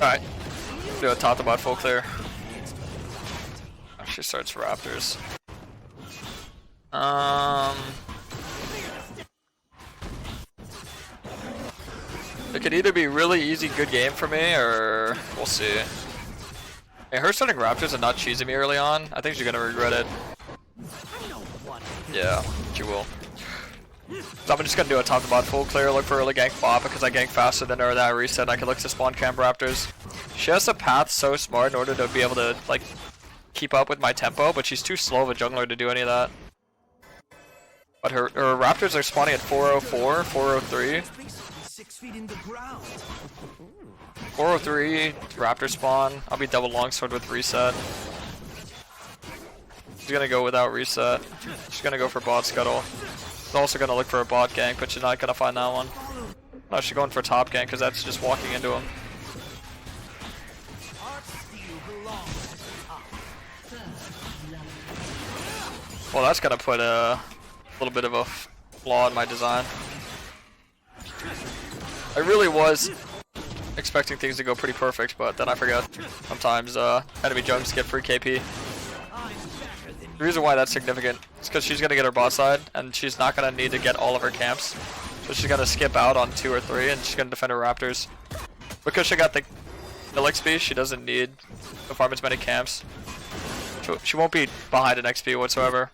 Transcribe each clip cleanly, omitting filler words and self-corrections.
Alright. Do a top to bot full clear. She starts Raptors. It could either be really easy, good game for me, or we'll see. Hey, her starting Raptors and not cheesing me early on, I think she's gonna regret it. Yeah, she will. So I'm just gonna do a top to bot full clear, look for early gank bot because I gank faster than her, that I reset, I can look to spawn camp Raptors. She has a path so smart in order to be able to like keep up with my tempo, but she's too slow of a jungler to do any of that. But her Raptors are spawning at 404, 403. 403 Raptor spawn. I'll be double longsword with reset. She's gonna go without reset. She's gonna go for bot scuttle. She's also gonna look for a bot gank, but she's not gonna find that one. No, she's going for top gank because that's just walking into him. Well, that's gonna put a little bit of a flaw in my design. I really was expecting things to go pretty perfect, but then I forget. Sometimes enemy junks get free KP. The reason why that's significant is because she's gonna get her bot side, and she's not gonna need to get all of her camps. So she's gonna skip out on 2 or 3, and she's gonna defend her Raptors. Because she got the mill XP, she doesn't need to farm as many camps. She won't be behind an XP whatsoever.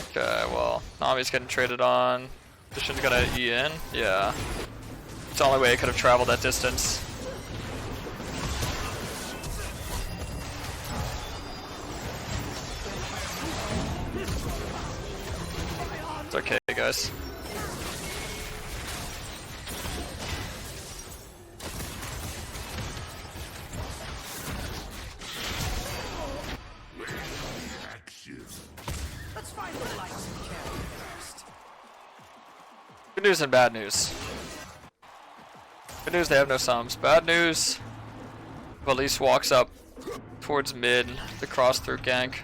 Okay, well, Nami's getting traded on. Vision's gonna E in. Yeah. It's the only way it could have traveled that distance. It's okay, guys. Good news and bad news. Good news, they have no sums. Bad news, Elise walks up towards mid to cross through gank.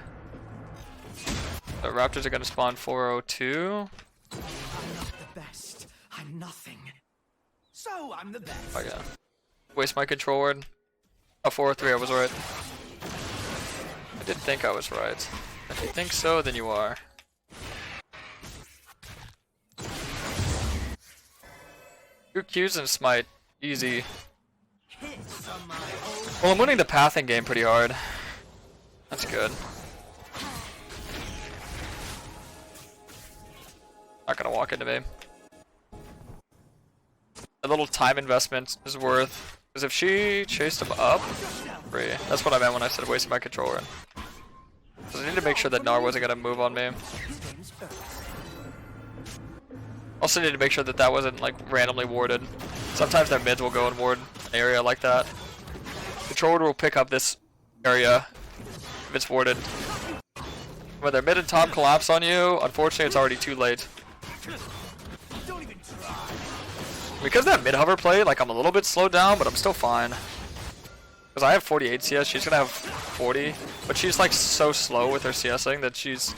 The Raptors are going to spawn 402. I'm not the best. I'm nothing. So I'm the best. Oh yeah. Waste my control word. Oh, 403, I was right. I did think I was right. If you think so, then you are. Two Qs and smite. Easy. Well, I'm winning the pathing game pretty hard. That's good. Not gonna walk into me. A little time investment is worth. Because if she chased him up, free. That's what I meant when I said wasting my controller. Because I need to make sure that Gnar wasn't gonna move on me. Also need to make sure that that wasn't like randomly warded. Sometimes their mids will go and ward an area like that. Controller will pick up this area if it's warded. When their mid and top collapse on you, unfortunately it's already too late. Because that mid hover play, like I'm a little bit slowed down, but I'm still fine. Because I have 48 CS, she's gonna have 40, but she's like so slow with her CSing that she's...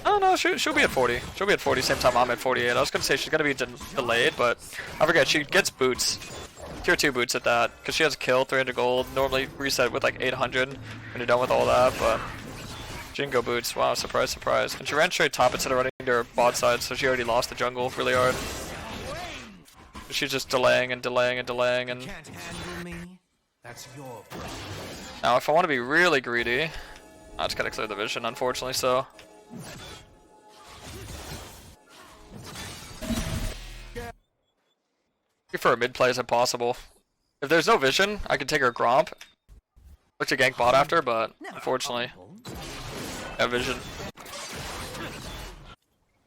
Oh no, she'll be at 40. She'll be at 40 same time I'm at 48. I was gonna say she's gonna be delayed, but I forget, she gets boots. Tier 2 boots at that, because she has a kill, 300 gold, normally reset with like 800 when you're done with all that, but... Jingo boots, wow, surprise, surprise. And she ran straight top instead of running to her bot side, so she already lost the jungle really hard. She's just delaying and delaying and delaying and... Now if I want to be really greedy, I just gotta clear the vision, unfortunately, so... For a mid play is impossible. If there's no vision, I can take her Gromp. Look to gank bot after, but unfortunately, I have vision.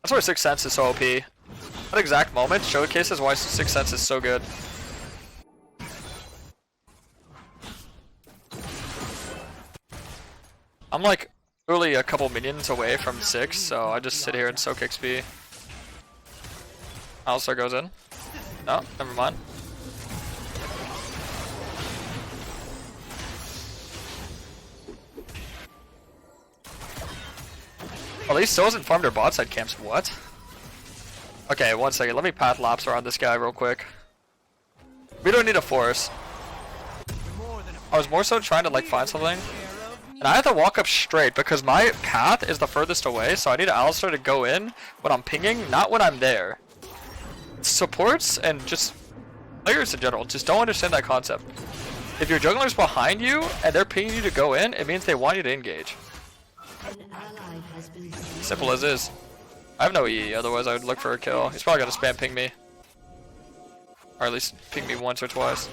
That's why Sixth Sense is so OP. That exact moment showcases why Sixth Sense is so good. I'm like literally a couple minions away from 6, so I just sit here and soak XP. Alistar goes in. No, never mind. Elise still hasn't farmed her bot side camps. What? Okay, 1 second. Let me path laps around this guy real quick. We don't need a force. I was more so trying to like find something. And I have to walk up straight because my path is the furthest away, so I need Alistar to go in when I'm pinging, not when I'm there. Supports and just players in general just don't understand that concept. If your jungler's behind you and they're pinging you to go in, it means they want you to engage. Simple as is. I have no E, otherwise I would look for a kill. He's probably gonna spam ping me. Or at least ping me once or twice.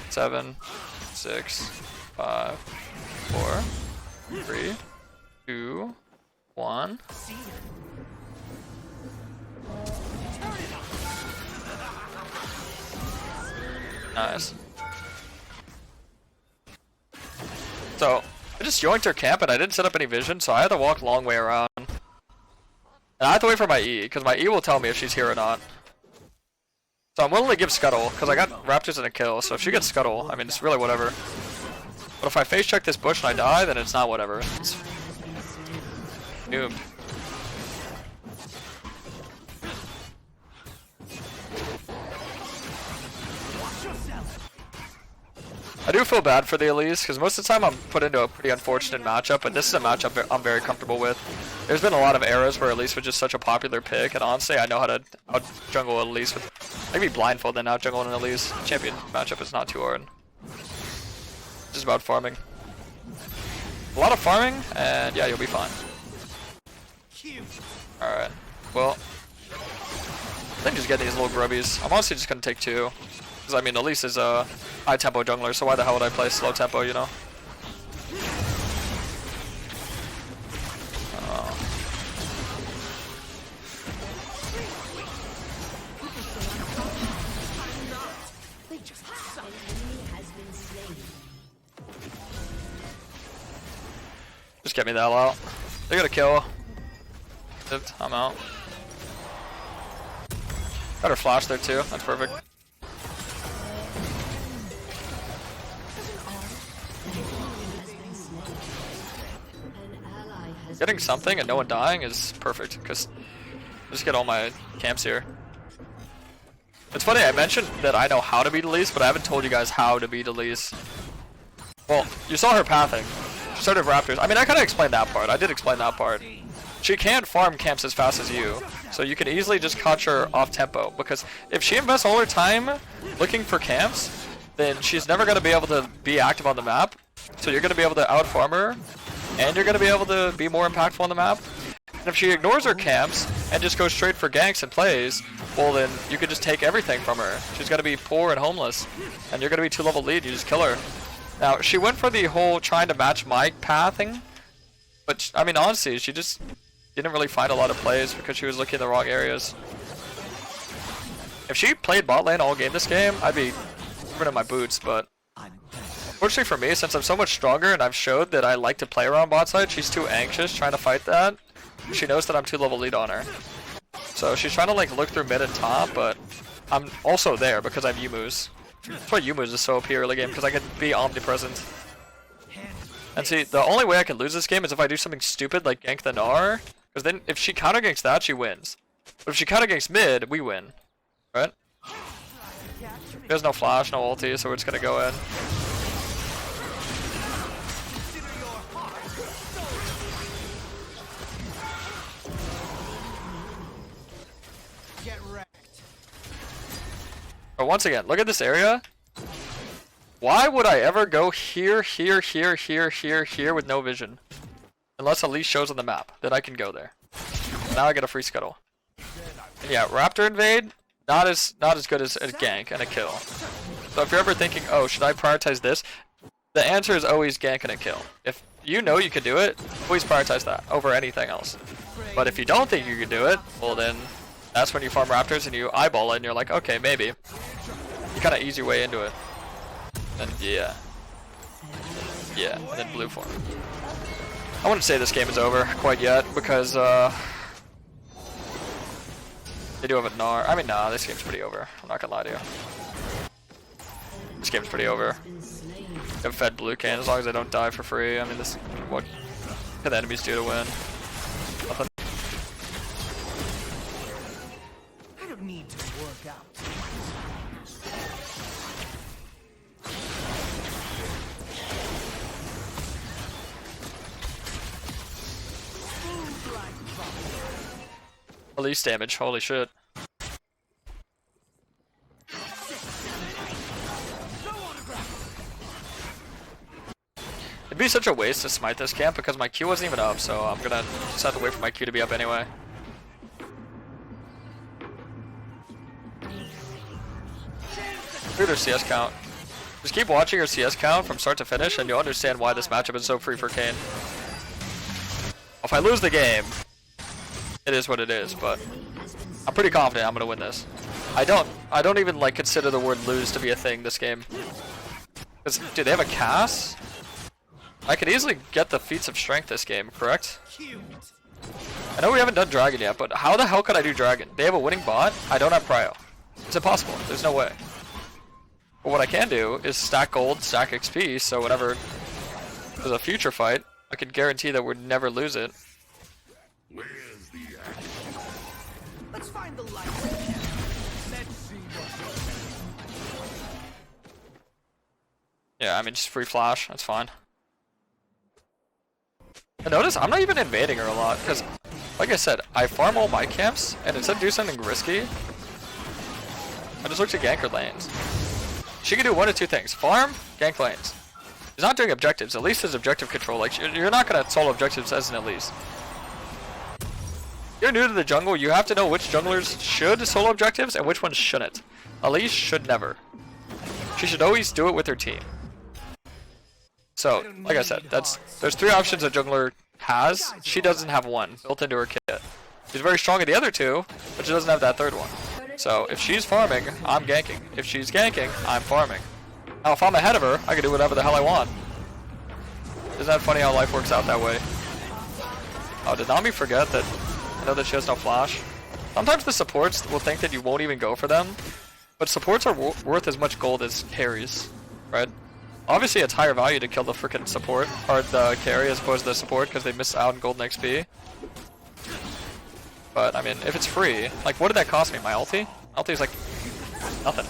7, 6, 5, 4, 3, 2, 1. Nice. So, I just yoinked her camp and I didn't set up any vision, so I had to walk a long way around. And I have to wait for my E, because my E will tell me if she's here or not. So I'm willing to give Scuttle, because I got Raptors and a kill, so if she gets Scuttle, I mean, it's really whatever. But if I face check this bush and I die, then it's not whatever. It's doomed. I do feel bad for the Elise, because most of the time I'm put into a pretty unfortunate matchup, but this is a matchup I'm very comfortable with. There's been a lot of eras where Elise was just such a popular pick, and honestly I know how to out-jungle Elise with maybe blindfold than out-jungle an Elise. Champion matchup is not too hard. It's just about farming. A lot of farming, and yeah, you'll be fine. Alright, well, I think just get these little grubbies. I'm honestly just going to take 2. Because I mean, Elise is a high tempo jungler, so why the hell would I play slow tempo, you know? Just get me the hell out. They got a kill. I'm out. Got her flash there too, that's perfect. Getting something and no one dying is perfect, because I just get all my camps here. It's funny, I mentioned that I know how to beat Elise, but I haven't told you guys how to beat Elise. Well, you saw her pathing. She started Raptors. I mean, I kind of explained that part. I did explain that part. She can't farm camps as fast as you, so you can easily just catch her off tempo, because if she invests all her time looking for camps, then she's never going to be able to be active on the map, so you're going to be able to out-farm her, and you're going to be able to be more impactful on the map. And if she ignores her camps and just goes straight for ganks and plays, well then you could just take everything from her. She's going to be poor and homeless, and you're going to be 2-level lead, you just kill her. Now, she went for the whole trying to match my pathing, but I mean honestly, she just didn't really find a lot of plays because she was looking in the wrong areas. If she played bot lane all game this game, I'd be running my boots, but fortunately for me, since I'm so much stronger and I've showed that I like to play around bot side, she's too anxious trying to fight that. She knows that I'm 2-level lead on her. So she's trying to like look through mid and top, but I'm also there because I have Yumu's. That's why Yumu's is so OP early game, because I can be omnipresent. And see, the only way I can lose this game is if I do something stupid like gank the Gnar, because then if she counter ganks that, she wins. But if she counter ganks mid, we win. Right? There's no flash, no ulti, so we're just gonna go in. But once again, look at this area. Why would I ever go here, here, here, here, here, here with no vision? Unless Elise shows on the map, then I can go there. Now I get a free scuttle. And yeah, Raptor invade, not as good as a gank and a kill. So if you're ever thinking, oh, should I prioritize this? The answer is always gank and a kill. If you know you can do it, always prioritize that over anything else. But if you don't think you can do it, well then, that's when you farm Raptors and you eyeball it and you're like, okay, maybe. You kind of ease your way into it. And yeah. Yeah, and then blue form. I wouldn't say this game is over quite yet, because they do have a Gnar. I mean, nah, this game's pretty over. I'm not gonna lie to you. This game's pretty over. I've fed blue Kayn as long as I don't die for free. I mean, this, what can the enemies do to win? Nothing. doubt. Elise damage, holy shit. It'd be such a waste to smite this camp because my Q wasn't even up, so I'm gonna just have to wait for my Q to be up anyway. Look at her CS count. Just keep watching her CS count from start to finish and you'll understand why this matchup is so free for Kayn. If I lose the game, it is what it is, but I'm pretty confident I'm gonna win this. I don't even like consider the word lose to be a thing this game. Cause dude, they have a Cass? I could easily get the feats of strength this game, correct? I know we haven't done Dragon yet, but how the hell could I do Dragon? They have a winning bot, I don't have Prio. It's impossible, there's no way. But what I can do is stack gold, stack XP, so whenever there's a future fight, I can guarantee that we'd never lose it. Let's find the light. Let's see what. Yeah, I mean, just free flash, that's fine. And notice, I'm not even invading her a lot, because, like I said, I farm all my camps, and instead of do something risky, I just look to gank her lanes. She can do one of two things, farm, gank lanes. She's not doing objectives, Elise is objective control, like, you're not going to solo objectives as an Elise. If you're new to the jungle, you have to know which junglers should solo objectives and which ones shouldn't. Elise should never. She should always do it with her team. So, like I said, there's three options a jungler has. She doesn't have one built into her kit. She's very strong at the other two, but she doesn't have that third one. So, if she's farming, I'm ganking. If she's ganking, I'm farming. Now, if I'm ahead of her, I can do whatever the hell I want. Isn't that funny how life works out that way? Oh, did Nami forget that? I know that she has no flash. Sometimes the supports will think that you won't even go for them, but supports are worth as much gold as carries, right? Obviously, it's higher value to kill the freaking support, or the carry as opposed to the support because they miss out on gold and XP. But, I mean, if it's free, like, what did that cost me? My ulti? Ulti is like, nothing.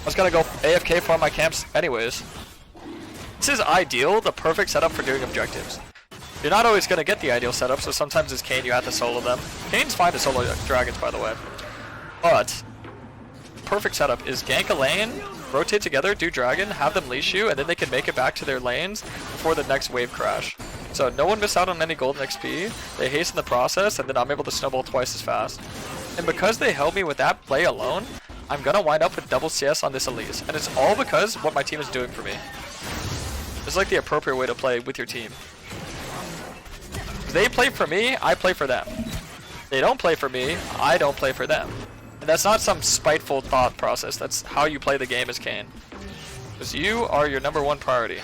I was gonna go AFK farm my camps anyways. This is ideal, the perfect setup for doing objectives. You're not always gonna get the ideal setup, so sometimes as Kayn you have to solo them. Kayn's fine to solo dragons, by the way. But, perfect setup is gank a lane, rotate together, do dragon, have them leash you, and then they can make it back to their lanes before the next wave crash. So no one miss out on any golden XP, they hasten the process, and then I'm able to snowball twice as fast. And because they held me with that play alone, I'm gonna wind up with double CS on this Elise. And it's all because what my team is doing for me. It's like the appropriate way to play with your team. They play for me, I play for them. They don't play for me, I don't play for them. And that's not some spiteful thought process, that's how you play the game as Kayn. Because you are your #1 priority.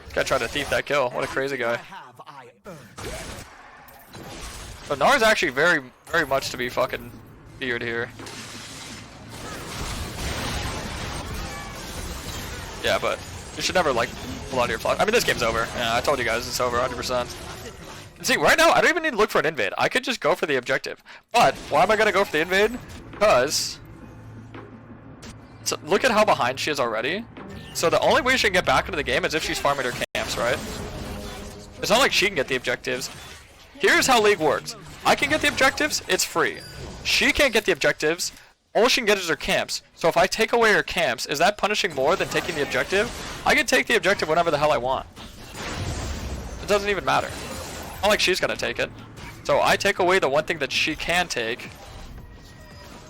This guy tried to thief that kill, what a crazy guy. So Nar's actually very much to be fucking feared here. Yeah, but you should never, like, pull out of your flash. I mean, this game's over. Yeah, I told you guys it's over 100%. And see, right now, I don't even need to look for an invade. I could just go for the objective. But, why am I going to go for the invade? Because, so look at how behind she is already. So the only way she can get back into the game is if she's farming her camps, right? It's not like she can get the objectives. Here's how League works. I can get the objectives, it's free. She can't get the objectives, all she can get is her camps. So if I take away her camps, is that punishing more than taking the objective? I can take the objective whenever the hell I want. It doesn't even matter. Not like she's gonna take it. So I take away the one thing that she can take.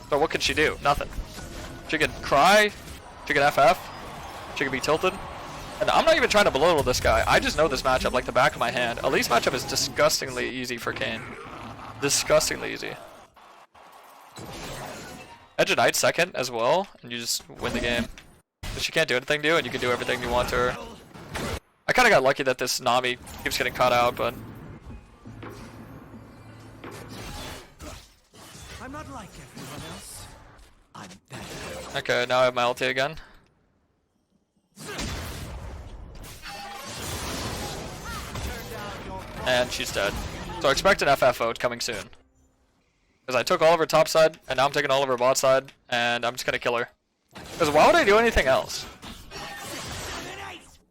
So what can she do? Nothing. She can cry, she can FF, she can be tilted. And I'm not even trying to belittle this guy. I just know this matchup like the back of my hand. Elise matchup is disgustingly easy for Kayn. Disgustingly easy. Edge of Knight second as well, and you just win the game. But she can't do anything to you, and you can do everything you want to her. I kind of got lucky that this Nami keeps getting caught out, but... I'm not like everyone else. I'm better. Okay, now I have my ulti again. And she's dead. So expect an FF vote coming soon. Because I took all of her top side, and now I'm taking all of her bot side, and I'm just gonna kill her. Because why would I do anything else?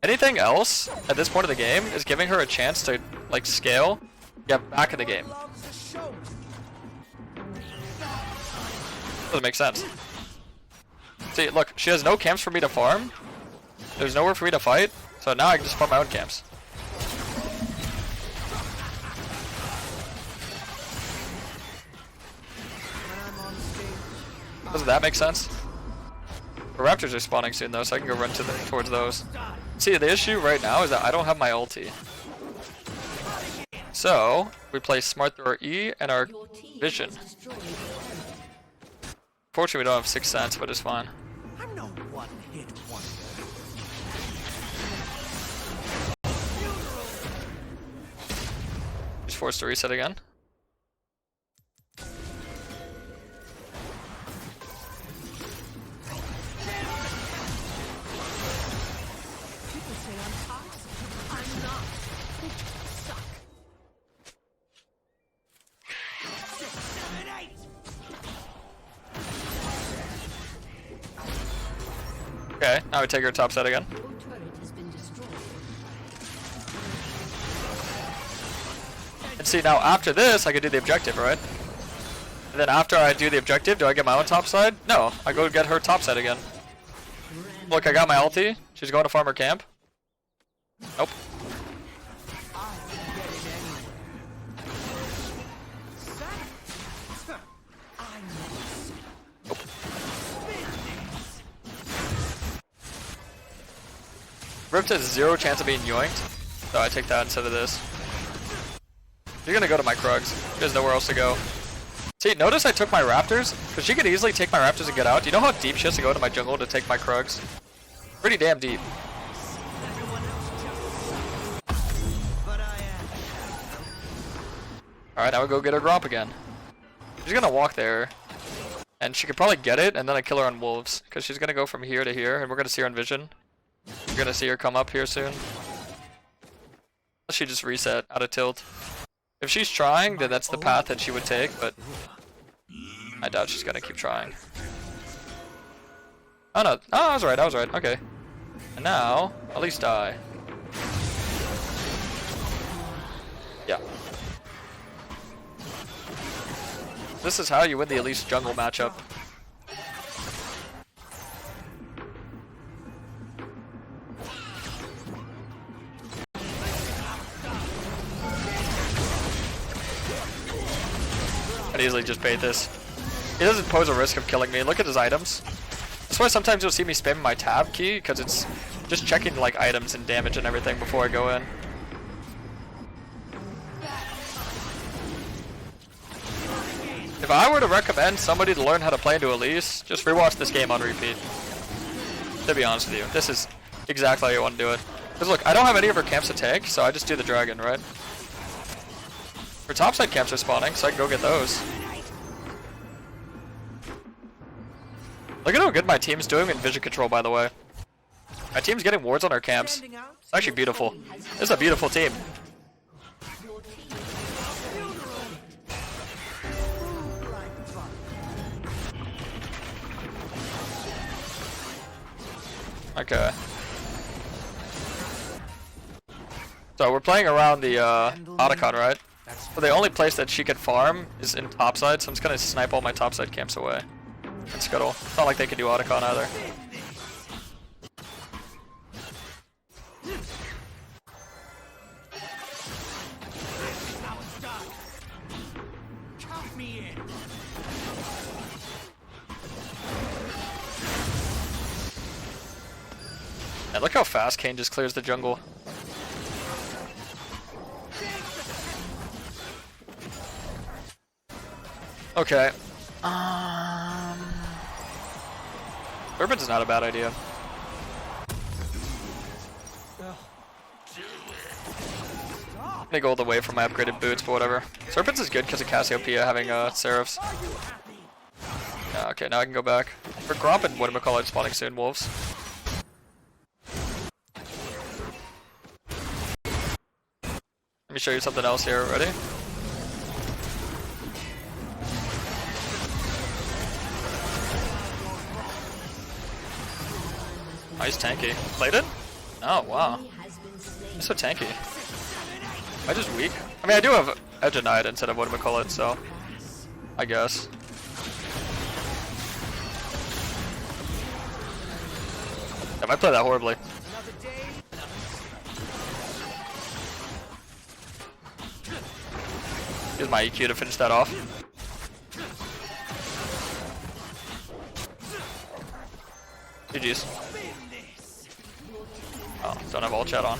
Anything else at this point of the game is giving her a chance to like scale, get back in the game. Doesn't make sense. See, look, she has no camps for me to farm. There's nowhere for me to fight, so now I can just farm my own camps. Doesn't that make sense? The raptors are spawning soon though, so I can go run towards those. See, the issue right now is that I don't have my ulti. So, we play smart through our E and our vision. Fortunately, we don't have 6th sense, but it's fine. I'm no one-hit wonder. Just forced to reset again. Okay, now we take her top side again. And see, now after this, I can do the objective, right? And then after I do the objective, do I get my own top side? No, I go get her top side again. Look, I got my ulti. She's going to farm her camp. Nope. Rift has 0 chance of being yoinked, so I take that instead of this. You're gonna go to my Krugs. She has nowhere else to go. See, notice I took my Raptors, because she could easily take my Raptors and get out. Do you know how deep she has to go to my jungle to take my Krugs? Pretty damn deep. Alright, now we go get her Gromp again. She's gonna walk there, and she could probably get it, and then I kill her on Wolves, because she's gonna go from here to here, and we're gonna see her on Vision. You're gonna see her come up here soon. She just reset out of tilt. If she's trying, then that's the path that she would take, but I doubt she's gonna keep trying. Oh no, oh, I was right, okay. And now, at least die. Yeah. This is how you win the Elise jungle matchup. I'd easily just bait this. He doesn't pose a risk of killing me. Look at his items. That's why sometimes you'll see me spamming my tab key, because it's just checking like items and damage and everything before I go in. If I were to recommend somebody to learn how to play into Elise, just rewatch this game on repeat. To be honest with you, this is exactly how you want to do it. Because look, I don't have any of her camps to take, so I just do the dragon, right? Her topside camps are spawning, so I can go get those. Look at how good my team's doing in vision control, by the way. My team's getting wards on our camps. It's actually beautiful. This is a beautiful team. Okay. So we're playing around the Otacon, right? So the only place that she could farm is in topside, so I'm just gonna snipe all my topside camps away. And scuttle. It's not like they can do Otacon either. And look how fast Kayn just clears the jungle. Okay. Urban's not a bad idea. I'm gonna go all the way for my upgraded boots, but whatever. Serpents is good because of Cassiopeia having Seraphs. Yeah, okay, now I can go back. For Gromp and whatchamacallit spawning soon, Wolves. Let me show you something else here, ready? Oh, he's tanky. Played it? Oh, wow. He's so tanky. Am I just weak? I mean, I do have Edge of Night instead of whatchamacallit, so I guess. I might play that horribly. Use my EQ to finish that off. GG's. Oh, don't have all chat on.